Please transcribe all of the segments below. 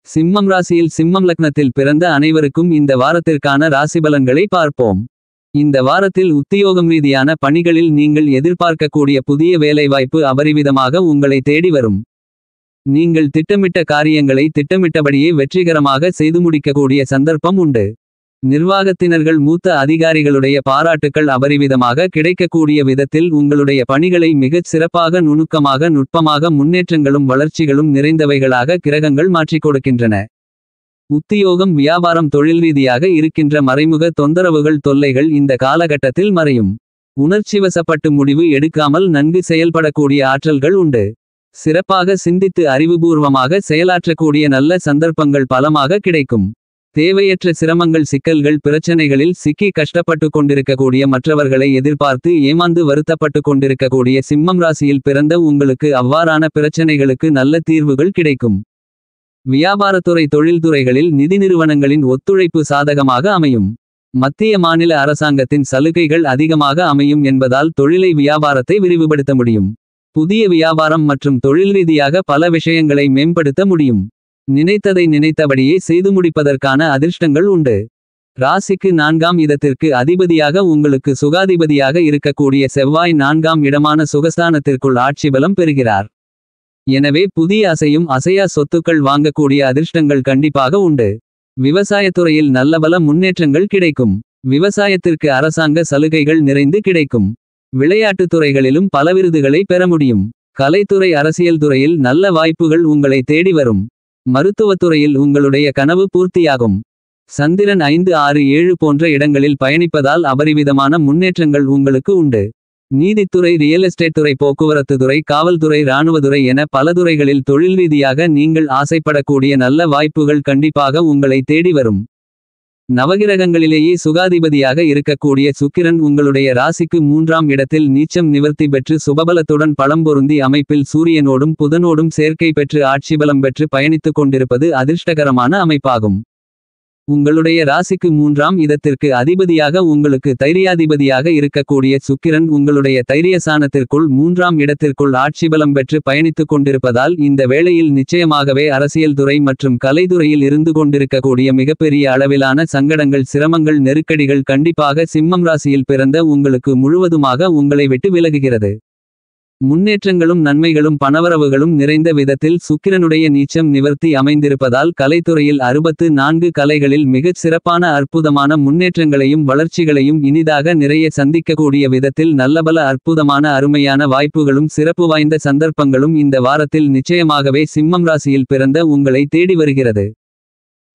சிம்மம் ராசியில் சிம்மம் லக்னத்தில் பிறந்த அனைவருக்கும் இந்த வாரத்திற்கான ராசிபலன்களை பார்ப்போம். இந்த வாரத்தில் உத்தியோகம் ரீதியான பணிகளில் நீங்கள் எதிர்பார்க்கக்கூடிய புதிய வேலைவாய்ப்பு அபரிவிதமாக உங்களை தேடி வரும். நீங்கள் திட்டமிட்ட காரியங்களை திட்டமிட்டபடியே வெற்றிகரமாக செய்து முடிக்கக்கூடிய சந்தர்ப்பம் உண்டு. நிர்வாகத்தினர்கள் மூத்த அதிகாரிகளுடைய பாராட்டுக்கள் அபரிவிதமாக கிடைக்கக்கூடிய விதத்தில் உங்களுடைய பணிகளை மிகச் சிறப்பாக நுணுக்கமாக நுட்பமாக முன்னேற்றங்களும் வளர்ச்சிகளும் நிறைந்தவைகளாக கிரகங்கள் மாற்றிக் கொடுக்கின்றன. உத்தியோகம் வியாபாரம் தொழில் ரீதியாக இருக்கின்ற மறைமுக தொந்தரவுகள் தொல்லைகள் இந்த காலகட்டத்தில் மறையும். உணர்ச்சிவசப்பட்டு முடிவு எடுக்காமல் நன்கு செயல்படக்கூடிய ஆற்றல்கள் உண்டு. சிறப்பாக சிந்தித்து அறிவுபூர்வமாக செயலாற்றக்கூடிய நல்ல சந்தர்ப்பங்கள் பலமாக கிடைக்கும். தேவையற்ற சிரமங்கள் சிக்கல்கள் பிரச்சனைகளில் சிக்கி கஷ்டப்பட்டு கொண்டிருக்கக்கூடிய மற்றவர்களை எதிர்பார்த்து ஏமாந்து வருத்தப்பட்டு கொண்டிருக்கக்கூடிய சிம்மம் ராசியில் பிறந்த உங்களுக்கு அவ்வாறான பிரச்சனைகளுக்கு நல்ல தீர்வுகள் கிடைக்கும். வியாபாரத்துறை தொழில்துறைகளில் நிதி நிறுவனங்களின் ஒத்துழைப்பு சாதகமாக அமையும். மத்திய மாநில அரசாங்கத்தின் சலுகைகள் அதிகமாக அமையும் என்பதால் தொழிலை வியாபாரத்தை விரிவுபடுத்த முடியும். புதிய வியாபாரம் மற்றும் தொழில் ரீதியாக பல விஷயங்களை மேம்படுத்த முடியும். நினைத்ததை நினைத்தபடியே செய்து முடிப்பதற்கான அதிர்ஷ்டங்கள் உண்டு. ராசிக்கு 4ஆம் இடத்திற்கு அதிபதியாக உங்களுக்கு சுகாதிபதியாக இருக்கக்கூடிய செவ்வாய் 4ஆம் இடமான சுகஸ்தானத்திற்குள் ஆட்சி பலம் பெறுகிறார். எனவே புதிய அசையும் அசையா சொத்துக்கள் வாங்கக்கூடிய அதிர்ஷ்டங்கள் கண்டிப்பாக உண்டு. விவசாயத்துறையில் நல்லபல முன்னேற்றங்கள் கிடைக்கும். விவசாயத்திற்கு அரசாங்க சலுகைகள் நிறைந்து கிடைக்கும். விளையாட்டுத் துறைகளிலும் பல விருதுகளை பெற முடியும். கலைத்துறை அரசியல் துறையில் நல்ல வாய்ப்புகள் உங்களை தேடி வரும். மருத்துவத்துறையில் உங்களுடைய கனவு பூர்த்தியாகும். சந்திரன் 5 6 7 போன்ற இடங்களில் பயணிப்பதால் அபரிவிதமான முன்னேற்றங்கள் உங்களுக்கு உண்டு. நீதித்துறை ரியல் எஸ்டேட் துறை போக்குவரத்து துறை காவல்துறை இராணுவத்துறை என பல துறைகளில் தொழில் ரீதியாக நீங்கள் ஆசைப்படக்கூடிய நல்ல வாய்ப்புகள் கண்டிப்பாக உங்களை தேடி வரும். நவகிரகங்களிலேயே சுகாதிபதியாக இருக்கக்கூடிய சுக்கிரன் உங்களுடைய ராசிக்கு 3ஆம் இடத்தில் நீச்சம் நிவர்த்தி பெற்று சுபபலத்துடன் பழம்பொருந்தி அமைப்பில் சூரியனோடும் புதனோடும் சேர்க்கை பெற்று ஆட்சிபலம் பெற்று பயணித்துக் கொண்டிருப்பது அதிர்ஷ்டகரமான அமைப்பாகும். உங்களுடைய ராசிக்கு 3ஆம் இடத்திற்கு அதிபதியாக உங்களுக்கு தைரியாதிபதியாக இருக்கக்கூடிய சுக்கிரன் உங்களுடைய தைரியசானத்திற்குள் 3ஆம் இடத்திற்குள் ஆட்சிபலம் பெற்று பயணித்துக் கொண்டிருப்பதால் இந்த வேளையில் நிச்சயமாகவே அரசியல் துறை மற்றும் கலைத்துறையில் இருந்து கொண்டிருக்கக்கூடிய மிகப்பெரிய அளவிலான சங்கடங்கள் சிரமங்கள் நெருக்கடிகள் கண்டிப்பாக சிம்மம் ராசியில் பிறந்த உங்களுக்கு முழுவதுமாக உங்களை விட்டு விலகுகிறது. முன்னேற்றங்களும் நன்மைகளும் பணவரவுகளும் நிறைந்த விதத்தில் சுக்கிரனுடைய நீச்சம் நிவர்த்தி அமைந்திருப்பதால் கலைத்துறையில் 64 கலைகளில் மிகச் சிறப்பான அற்புதமான முன்னேற்றங்களையும் வளர்ச்சிகளையும் இனிதாக நிறைய சந்திக்கக்கூடிய விதத்தில் நல்லபல அற்புதமான அருமையான வாய்ப்புகளும் சிறப்பு வாய்ந்த சந்தர்ப்பங்களும் இந்த வாரத்தில் நிச்சயமாகவே சிம்மம் ராசியில் பிறந்த உங்களை தேடி வருகிறது.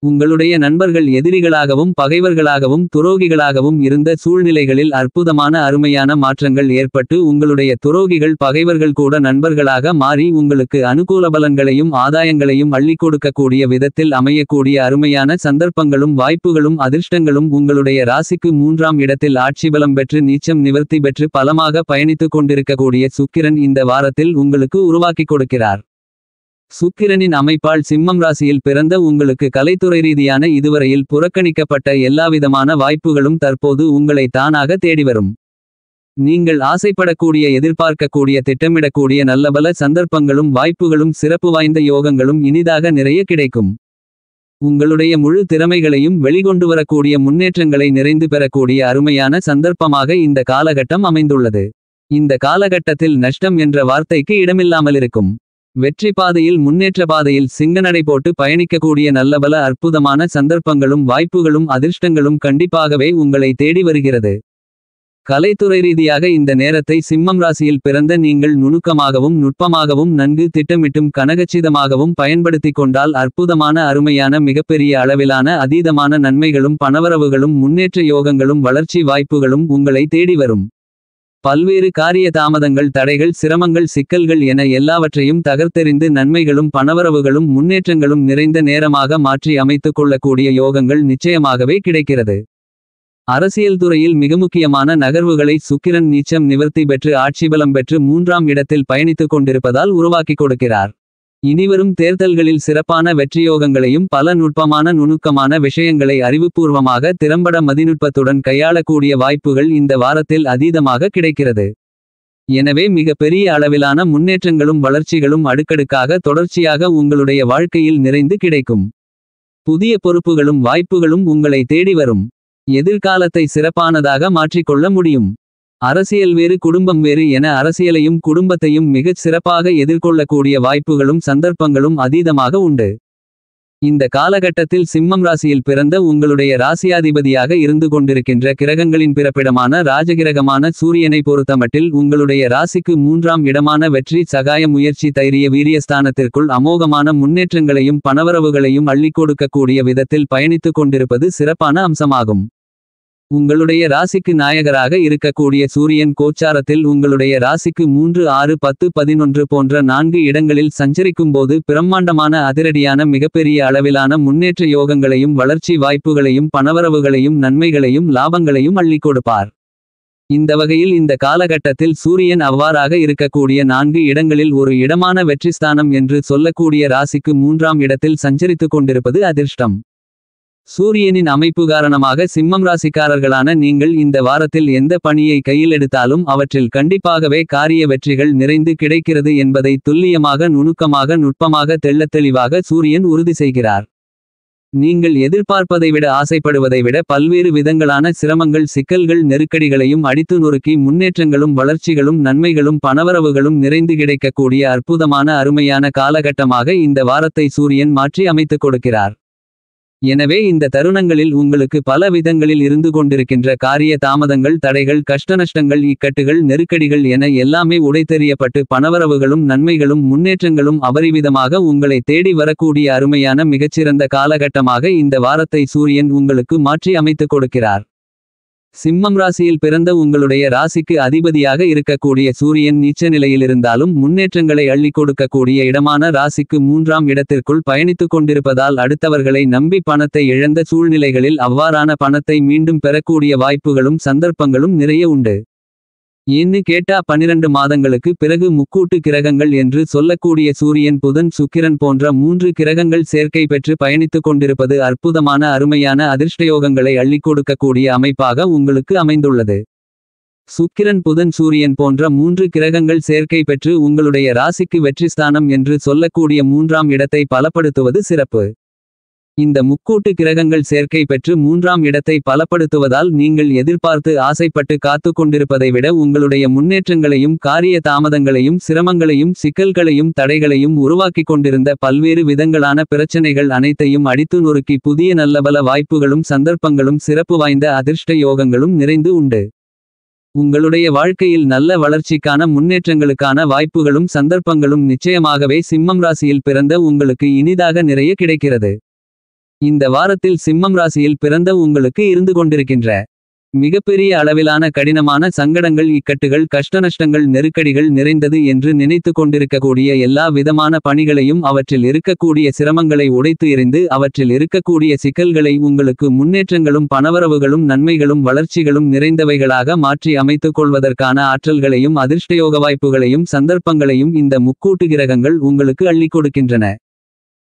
உங்களுடைய நண்பர்கள் எதிரிகளாகவும் பகைவர்களாகவும் துரோகிகளாகவும் இருந்த சூழ்நிலைகளில் அற்புதமான அருமையான மாற்றங்கள் ஏற்பட்டு உங்களுடைய துரோகிகள் பகைவர்கள் கூட நண்பர்களாக மாறி உங்களுக்கு அனுகூல பலன்களையும் ஆதாயங்களையும் அள்ளிக் கொடுக்கக்கூடிய விதத்தில் அமையக்கூடிய அருமையான சந்தர்ப்பங்களும் வாய்ப்புகளும் அதிர்ஷ்டங்களும் உங்களுடைய ராசிக்கு 3ஆம் இடத்தில் ஆட்சிபலம் பெற்று நீச்சம் நிவர்த்தி பெற்று பலமாக பயணித்துக் கொண்டிருக்கக்கூடிய சுக்கிரன் இந்த வாரத்தில் உங்களுக்கு உருவாக்கிக் கொடுக்கிறார். சுக்கிரனின் அமைப்பால் சிம்மம் ராசியில் பிறந்த உங்களுக்கு கலைத்துறை ரீதியான இதுவரையில் புறக்கணிக்கப்பட்ட எல்லாவிதமான வாய்ப்புகளும் தற்போது உங்களை தானாக தேடிவரும். நீங்கள் ஆசைப்படக்கூடிய எதிர்பார்க்கக்கூடிய திட்டமிடக்கூடிய நல்லபல சந்தர்ப்பங்களும் வாய்ப்புகளும் சிறப்பு வாய்ந்த யோகங்களும் இனிதாக நிறைய கிடைக்கும். உங்களுடைய முழு திறமைகளையும் வெளிக்கொண்டு வரக்கூடிய முன்னேற்றங்களை நிறைந்து பெறக்கூடிய அருமையான சந்தர்ப்பமாக இந்த காலகட்டம் அமைந்துள்ளது. இந்த காலகட்டத்தில் நஷ்டம் என்ற வார்த்தைக்கு இடமில்லாமல் இருக்கும். வெற்றி பாதையில் முன்னேற்ற பாதையில் சிங்கநடை போட்டு பயணிக்கக்கூடிய நல்லபல அற்புதமான சந்தர்ப்பங்களும் வாய்ப்புகளும் அதிர்ஷ்டங்களும் கண்டிப்பாகவே உங்களை தேடி வருகிறது. கலைத்துறை ரீதியாக இந்த நேரத்தை சிம்மம் ராசியில் பிறந்த நீங்கள் நுணுக்கமாகவும் நுட்பமாகவும் நன்கு திட்டமிட்டும் கனகச்சிதமாகவும் பயன்படுத்திக் கொண்டால் அற்புதமான அருமையான மிகப்பெரிய அளவிலான அதீதமான நன்மைகளும் பணவரவுகளும் முன்னேற்ற யோகங்களும் வளர்ச்சி வாய்ப்புகளும் உங்களை தேடி வரும். பல்வேறு காரிய தாமதங்கள் தடைகள் சிரமங்கள் சிக்கல்கள் என எல்லாவற்றையும் தகர்த்தெறிந்து நன்மைகளும் பணவரவுகளும் முன்னேற்றங்களும் நிறைந்த நேரமாக மாற்றி அமைத்துக் கொள்ளக்கூடிய யோகங்கள் நிச்சயமாகவே கிடைக்கிறது. அரசியல் துறையில் மிக முக்கியமான நகர்வுகளை சுக்கிரன் நீச்சம் நிவர்த்தி பெற்று ஆட்சிபலம் பெற்று 3ஆம் இடத்தில் பயணித்துக் கொண்டிருப்பதால் உருவாக்கிக் கொடுக்கிறார். இனிவரும் தேர்தல்களில் சிறப்பான வெற்றியோகங்களையும் பல நுட்பமான நுணுக்கமான விஷயங்களை அறிவுபூர்வமாக திறம்பட மதிநுட்பத்துடன் கையாளக்கூடிய வாய்ப்புகள் இந்த வாரத்தில் அதீதமாக கிடைக்கிறது. எனவே மிக பெரிய அளவிலான முன்னேற்றங்களும் வளர்ச்சிகளும் அடுக்கடுக்காக தொடர்ச்சியாக உங்களுடைய வாழ்க்கையில் நிறைந்து கிடைக்கும். புதிய பொறுப்புகளும் வாய்ப்புகளும் உங்களை தேடி வரும். எதிர்காலத்தை சிறப்பானதாக மாற்றிக்கொள்ள முடியும். அரசியல் வேறு குடும்பம் வேறு என அரசியலையும் குடும்பத்தையும் மிகச் சிறப்பாக எதிர்கொள்ளக்கூடிய வாய்ப்புகளும் சந்தர்ப்பங்களும் அதீதமாக உண்டு. இந்த காலகட்டத்தில் சிம்மம் ராசியில் பிறந்த உங்களுடைய ராசியாதிபதியாக இருந்து கொண்டிருக்கின்ற கிரகங்களின் பிறப்பிடமான ராஜகிரகமான சூரியனை பொறுத்தமட்டில் உங்களுடைய ராசிக்கு 3ஆம் இடமான வெற்றி சகாய முயற்சி தைரிய வீரியஸ்தானத்திற்குள் அமோகமான முன்னேற்றங்களையும் பணவரவுகளையும் அள்ளிக் கொடுக்கக்கூடிய விதத்தில் பயணித்துக் கொண்டிருப்பது சிறப்பான அம்சமாகும். உங்களுடைய ராசிக்கு நாயகராக இருக்கக்கூடிய சூரியன் கோச்சாரத்தில் உங்களுடைய ராசிக்கு 3 6 10 11 போன்ற 4 இடங்களில் சஞ்சரிக்கும்போது பிரம்மாண்டமான அதிரடியான மிகப்பெரிய அளவிலான முன்னேற்ற யோகங்களையும் வளர்ச்சி வாய்ப்புகளையும் பணவரவுகளையும் நன்மைகளையும் லாபங்களையும் அள்ளிக் கொடுப்பார். இந்த வகையில் இந்த காலகட்டத்தில் சூரியன் அவ்வாறாக இருக்கக்கூடிய 4 இடங்களில் ஒரு இடமான வெற்றிஸ்தானம் என்று சொல்லக்கூடிய ராசிக்கு 3ஆம் இடத்தில் சஞ்சரித்துக் கொண்டிருப்பது அதிர்ஷ்டம். சூரியனின் அமைப்பு காரணமாக சிம்மம் ராசிக்காரர்களான நீங்கள் இந்த வாரத்தில் எந்த பணியை கையில் எடுத்தாலும் அவற்றில் கண்டிப்பாகவே காரிய வெற்றிகள் நிறைந்து கிடைக்கிறது என்பதை துல்லியமாக நுணுக்கமாக நுட்பமாக தெள்ளத்தெளிவாக சூரியன் உறுதி செய்கிறார். நீங்கள் எதிர்பார்ப்பதை விட ஆசைப்படுவதை விட பல்வேறு விதங்களான சிரமங்கள் சிக்கல்கள் நெருக்கடிகளையும் அடித்து நொறுக்கி முன்னேற்றங்களும் வளர்ச்சிகளும் நன்மைகளும் பணவரவுகளும் நிறைந்து கிடைக்கக்கூடிய அற்புதமான அருமையான காலகட்டமாக இந்த வாரத்தை சூரியன் மாற்றி அமைத்துக் கொடுக்கிறார். எனவே இந்த தருணங்களில் உங்களுக்கு பல விதங்களில் இருந்து கொண்டிருக்கின்ற காரிய தாமதங்கள் தடைகள் கஷ்டநஷ்டங்கள் இக்கட்டுகள் நெருக்கடிகள் என எல்லாமே உடைத்தெறியப்பட்டு பணவரவுகளும் நன்மைகளும் முன்னேற்றங்களும் அபரிவிதமாக உங்களை தேடி வரக்கூடிய அருமையான மிகச்சிறந்த காலகட்டமாக இந்த வாரத்தை சூரியன் உங்களுக்கு மாற்றி அமைத்துக் கொடுக்கிறார். சிம்மம் ராசியில் பிறந்த உங்களுடைய ராசிக்கு அதிபதியாக இருக்கக்கூடிய சூரியன் நீச்ச நிலையிலிருந்தாலும் முன்னேற்றங்களை அள்ளிக் கொடுக்கக்கூடிய இடமான ராசிக்கு 3ஆம் இடத்திற்குள் பயணித்துக் கொண்டிருப்பதால் அடுத்தவர்களை நம்பி பணத்தை இழந்த சூழ்நிலைகளில் அவ்வாறான பணத்தை மீண்டும் பெறக்கூடிய வாய்ப்புகளும் சந்தர்ப்பங்களும் நிறைய உண்டு. ஏன்னு கேட்டா 12 மாதங்களுக்கு பிறகு முக்கூட்டு கிரகங்கள் என்று சொல்லக்கூடிய சூரியன் புதன் சுக்கிரன் போன்ற 3 கிரகங்கள் சேர்க்கை பெற்று பயணித்துக் கொண்டிருப்பது அற்புதமான அருமையான அதிர்ஷ்டயோகங்களை அள்ளிக் கொடுக்கக்கூடிய அமைப்பாக உங்களுக்கு அமைந்துள்ளது. சுக்கிரன் புதன் சூரியன் போன்ற 3 கிரகங்கள் சேர்க்கை பெற்று உங்களுடைய ராசிக்கு வெற்றிஸ்தானம் என்று சொல்லக்கூடிய 3ஆம் இடத்தை பலப்படுத்துவது சிறப்பு. இந்த முக்கூட்டு கிரகங்கள் சேர்க்கை பெற்று 3ஆம் இடத்தை பலப்படுத்துவதால் நீங்கள் எதிர்பார்த்து ஆசைப்பட்டு காத்து கொண்டிருப்பதை விட உங்களுடைய முன்னேற்றங்களையும் காரிய தாமதங்களையும் சிரமங்களையும் சிக்கல்களையும் தடைகளையும் உருவாக்கிக் கொண்டிருந்த பல்வேறு விதங்களான பிரச்சனைகள் அனைத்தையும் அடித்து நொறுக்கி புதிய நல்லபல வாய்ப்புகளும் சந்தர்ப்பங்களும் சிறப்பு வாய்ந்த அதிர்ஷ்ட யோகங்களும் நிறைந்து உண்டு. உங்களுடைய வாழ்க்கையில் நல்ல வளர்ச்சிக்கான முன்னேற்றங்களுக்கான வாய்ப்புகளும் சந்தர்ப்பங்களும் நிச்சயமாகவே சிம்மம் ராசியில் பிறந்த உங்களுக்கு இனிதாக நிறைய கிடைக்கிறது. இந்த வாரத்தில் சிம்மம் ராசியில் பிறந்த உங்களுக்கு இருந்து கொண்டிருக்கின்ற மிகப்பெரிய அளவிலான கடினமான சங்கடங்கள் இக்கட்டுகள் கஷ்டநஷ்டங்கள் நெருக்கடிகள் நிறைந்தது என்று நினைத்து கொண்டிருக்கக்கூடிய எல்லா விதமான பணிகளையும் அவற்றில் இருக்கக்கூடிய சிரமங்களை உடைத்து எறிந்து அவற்றில் இருக்கக்கூடிய சிக்கல்களை உங்களுக்கு முன்னேற்றங்களும் பணவரவுகளும் நன்மைகளும் வளர்ச்சிகளும் நிறைந்தவைகளாக மாற்றி அமைத்துக் கொள்வதற்கான ஆற்றல்களையும் அதிர்ஷ்டயோக வாய்ப்புகளையும் சந்தர்ப்பங்களையும் இந்த முக்கூட்டு கிரகங்கள் உங்களுக்கு அள்ளிக் கொடுக்கின்றன.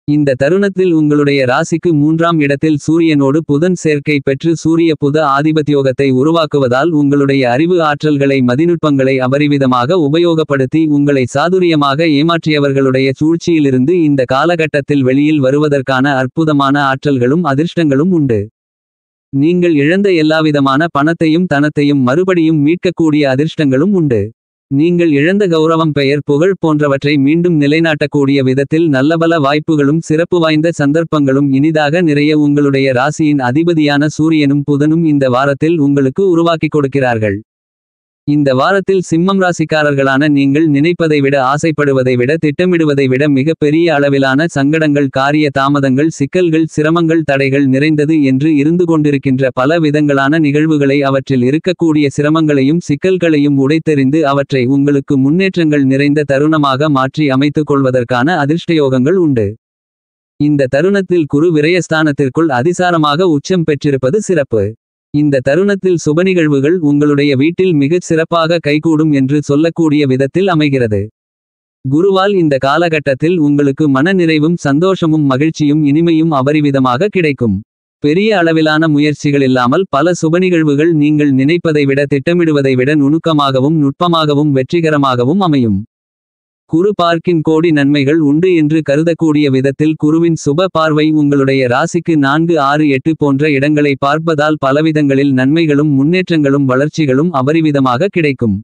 இந்த தருணத்தில் உங்களுடைய ராசிக்கு 3ஆம் இடத்தில் சூரியனோடு புதன் சேர்க்கை பெற்று சூரிய புத ஆதிபத்தியோகத்தை உருவாக்குவதால் உங்களுடைய அறிவு ஆற்றல்களை மதிநுட்பங்களை அபரிவிதமாக உபயோகப்படுத்தி உங்களை சாதுரியமாக ஏமாற்றியவர்களுடைய சூழ்ச்சியிலிருந்து இந்த காலகட்டத்தில் வெளியில் வருவதற்கான அற்புதமான ஆற்றல்களும் அதிர்ஷ்டங்களும் உண்டு. நீங்கள் இழந்த எல்லாவிதமான பணத்தையும் தனத்தையும் மறுபடியும் மீட்கக்கூடிய அதிர்ஷ்டங்களும் உண்டு. நீங்கள் இழந்த கௌரவம் பெயர் புகழ் போன்றவற்றை மீண்டும் நிலைநாட்டக்கூடிய விதத்தில் நல்லபல வாய்ப்புகளும் சிறப்பு வாய்ந்த சந்தர்ப்பங்களும் இனிதாக நிறைய உங்களுடைய ராசியின் அதிபதியான சூரியனும் புதனும் இந்த வாரத்தில் உங்களுக்கு உருவாக்கிக் கொடுக்கிறார்கள். இந்த வாரத்தில் சிம்மம் ராசிக்காரர்களான நீங்கள் நினைப்பதை விட ஆசைப்படுவதை விட திட்டமிடுவதை விட மிக பெரிய அளவிலான சங்கடங்கள் காரிய தாமதங்கள் சிக்கல்கள் சிரமங்கள் தடைகள் நிறைந்தது என்று இருந்து கொண்டிருக்கின்ற பல விதங்களான நிகழ்வுகளை அவற்றில் இருக்கக்கூடிய சிரமங்களையும் சிக்கல்களையும் உடைத்தெறிந்து அவற்றை உங்களுக்கு முன்னேற்றங்கள் நிறைந்த தருணமாக மாற்றி அமைத்துக் கொள்வதற்கான அதிர்ஷ்டயோகங்கள் உண்டு. இந்த தருணத்தில் குரு விரயஸ்தானத்திற்குள் அதிசாரமாக உச்சம் பெற்றிருப்பது சிறப்பு. இந்த தருணத்தில் சுபநிகழ்வுகள் உங்களுடைய வீட்டில் மிகச் சிறப்பாக கைகூடும் என்று சொல்லக்கூடிய விதத்தில் அமைகிறது. குருவால் இந்த காலகட்டத்தில் உங்களுக்கு மன நிறைவும் சந்தோஷமும் மகிழ்ச்சியும் இனிமையும் அபரிவிதமாக கிடைக்கும். பெரிய அளவிலான முயற்சிகள் இல்லாமல் பல சுபநிகழ்வுகள் நீங்கள் நினைப்பதை விட திட்டமிடுவதை விட நுணுக்கமாகவும் நுட்பமாகவும் வெற்றிகரமாகவும் அமையும். குரு பார்க்கின் கோடி நன்மைகள் உண்டு என்று கருதக்கூடிய விதத்தில் குருவின் சுப பார்வை உங்களுடைய ராசிக்கு 4 6 8 போன்ற இடங்களை பார்ப்பதால் பலவிதங்களில் நன்மைகளும் முன்னேற்றங்களும் வளர்ச்சிகளும் அபரிவிதமாக கிடைக்கும்.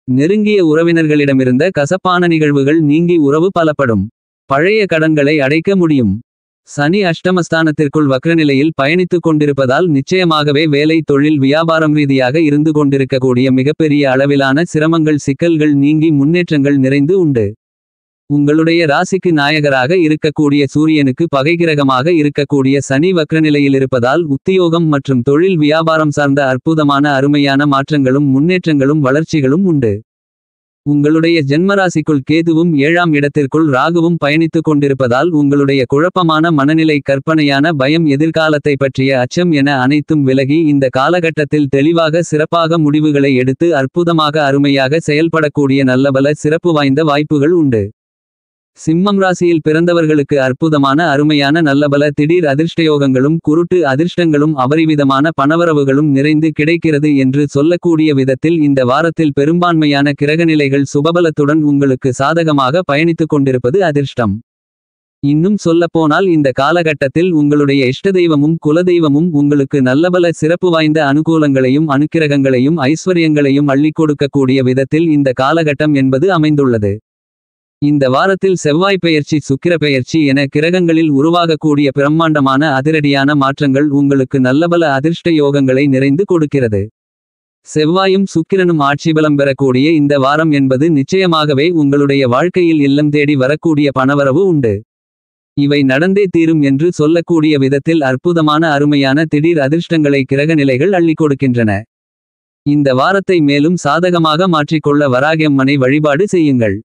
நெருங்கிய உறவினர்களிடமிருந்த கசப்பான நிகழ்வுகள் நீங்கி உறவு பலப்படும். பழைய கடன்களை அடைக்க முடியும். சனி அஷ்டமஸ்தானத்திற்குள் வக்ரநிலையில் பயணித்துக் கொண்டிருப்பதால் நிச்சயமாகவே வேலை தொழில் வியாபாரம் ரீதியாக இருந்து கொண்டிருக்கக்கூடிய மிகப்பெரிய அளவிலான சிரமங்கள் சிக்கல்கள் நீங்கி முன்னேற்றங்கள் நிறைந்து உண்டு. உங்களுடைய ராசிக்கு நாயகராக இருக்கக்கூடிய சூரியனுக்கு பகைகிரகமாக இருக்கக்கூடிய சனி வக்ரநிலையிலிருப்பதால் உத்தியோகம் மற்றும் தொழில் வியாபாரம் சார்ந்த அற்புதமான அருமையான மாற்றங்களும் முன்னேற்றங்களும் வளர்ச்சிகளும் உண்டு. உங்களுடைய ஜென்மராசிக்குள் கேதுவும் 7ஆம் இடத்திற்குள் ராகுவும் பயணித்துக் கொண்டிருப்பதால் உங்களுடைய குழப்பமான மனநிலை கற்பனையான பயம் எதிர்காலத்தை பற்றிய அச்சம் என அனைத்தும் விலகி இந்த காலகட்டத்தில் தெளிவாக சிறப்பாக முடிவுகளை எடுத்து அற்புதமாக அருமையாக செயல்படக்கூடிய நல்லபல சிறப்பு வாய்ந்த வாய்ப்புகள் உண்டு. சிம்மம் ராசியில் பிறந்தவர்களுக்கு அற்புதமான அருமையான நல்லபல திடீர் அதிர்ஷ்டயோகங்களும் குருட்டு அதிர்ஷ்டங்களும் அபரிவிதமான பணவரவுகளும் நிறைந்து கிடைக்கிறது என்று சொல்லக்கூடிய விதத்தில் இந்த வாரத்தில் பெரும்பான்மையான கிரகநிலைகள் சுபபலத்துடன் உங்களுக்கு சாதகமாக பயணித்துக் கொண்டிருப்பது அதிர்ஷ்டம். இன்னும் சொல்லப்போனால் இந்த காலகட்டத்தில் உங்களுடைய இஷ்டதெய்வமும் குலதெய்வமும் உங்களுக்கு நல்லபல சிறப்பு வாய்ந்த அனுகூலங்களையும் அனுக்கிரகங்களையும் ஐஸ்வர்யங்களையும் அள்ளிக் கொடுக்கக்கூடிய விதத்தில் இந்த காலகட்டம் என்பது அமைந்துள்ளது. இந்த வாரத்தில் செவ்வாய் பெயர்ச்சி சுக்கிர பெயர்ச்சி என கிரகங்களில் உருவாகக்கூடிய பிரம்மாண்டமான அதிரடியான மாற்றங்கள் உங்களுக்கு நல்லபல அதிர்ஷ்ட யோகங்களை நிறைந்து கொடுக்கிறது. செவ்வாயும் சுக்கிரனும் ஆட்சிபலம் பெறக்கூடிய இந்த வாரம் என்பது நிச்சயமாகவே உங்களுடைய வாழ்க்கையில் இல்லம் தேடி வரக்கூடிய பணவரவு உண்டு. இவை நடந்தே தீரும் என்று சொல்லக்கூடிய விதத்தில் அற்புதமான அருமையான திடீர் அதிர்ஷ்டங்களை கிரகநிலைகள் அள்ளிக் கொடுக்கின்றன. இந்த வாரத்தை மேலும் சாதகமாக மாற்றிக்கொள்ள வராகியம்மனை வழிபாடு செய்யுங்கள்.